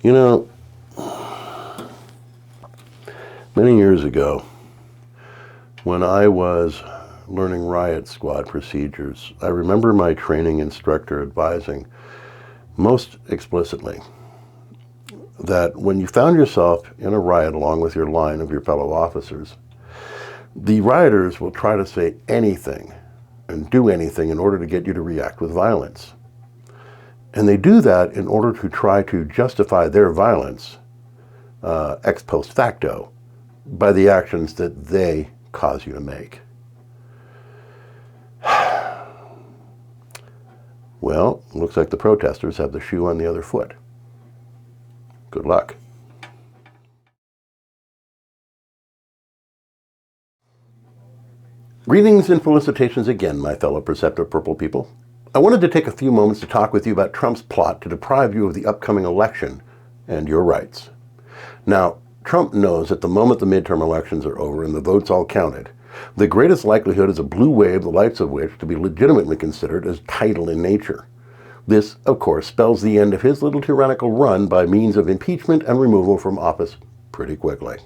You know, many years ago, when I was learning riot squad procedures, I remember my training instructor advising most explicitly that when you found yourself in a riot along with your line of your fellow officers, the rioters will try to say anything and do anything in order to get you to react with violence. And they do that in order to try to justify their violence ex post facto by the actions that they cause you to make. Well, looks like the protesters have the shoe on the other foot. Good luck. Greetings and felicitations again, my fellow perceptive purple people. I wanted to take a few moments to talk with you about Trump's plot to deprive you of the upcoming election and your rights. Now, Trump knows that the moment the midterm elections are over and the votes all counted, the greatest likelihood is a blue wave, the lights of which to be legitimately considered as tidal in nature. This, of course, spells the end of his little tyrannical run by means of impeachment and removal from office pretty quickly.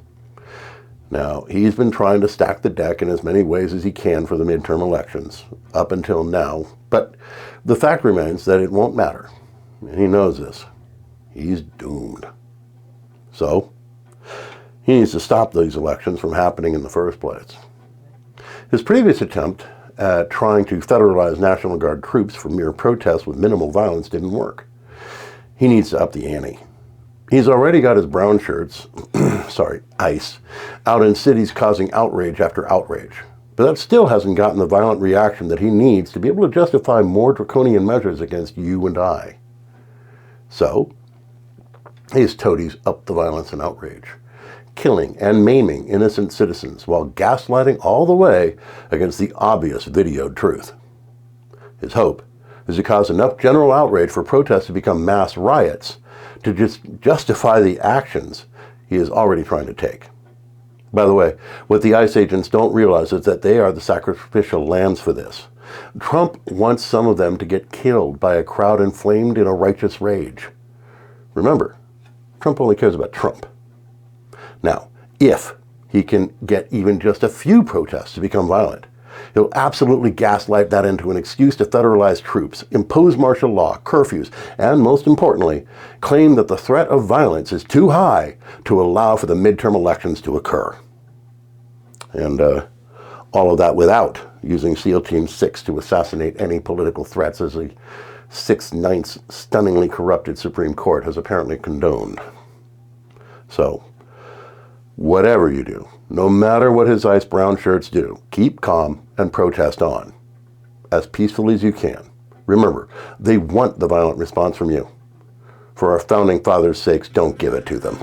Now, he's been trying to stack the deck in as many ways as he can for the midterm elections, up until now, but the fact remains that it won't matter, and he knows this. He's doomed. So, he needs to stop these elections from happening in the first place. His previous attempt at trying to federalize National Guard troops for mere protest with minimal violence didn't work. He needs to up the ante. He's already got his brown shirts, ICE, out in cities causing outrage after outrage. But that still hasn't gotten the violent reaction that he needs to be able to justify more draconian measures against you and I. So, his toadies up the violence and outrage, killing and maiming innocent citizens while gaslighting all the way against the obvious videoed truth. His hope is to cause enough general outrage for protests to become mass riots to just justify the actions he is already trying to take. By the way, what the ICE agents don't realize is that they are the sacrificial lambs for this. Trump wants some of them to get killed by a crowd inflamed in a righteous rage. Remember, Trump only cares about Trump. Now, if he can get even just a few protests to become violent, he'll absolutely gaslight that into an excuse to federalize troops, impose martial law, curfews, and most importantly, claim that the threat of violence is too high to allow for the midterm elections to occur. And all of that without using SEAL Team 6 to assassinate any political threats, as the 6/9 stunningly corrupted Supreme Court has apparently condoned. So, whatever you do, no matter what his ICE brown shirts do, keep calm and protest on, as peacefully as you can. Remember, they want the violent response from you. For our founding fathers' sakes, don't give it to them.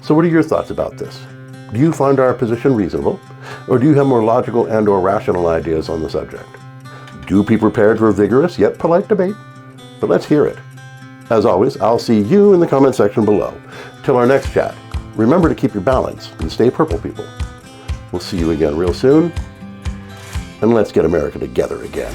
So what are your thoughts about this? Do you find our position reasonable, or do you have more logical and or rational ideas on the subject? Do be prepared for a vigorous yet polite debate, but let's hear it. As always, I'll see you in the comment section below. Till our next chat, remember to keep your balance and stay purple, people. We'll see you again real soon, and let's get America together again.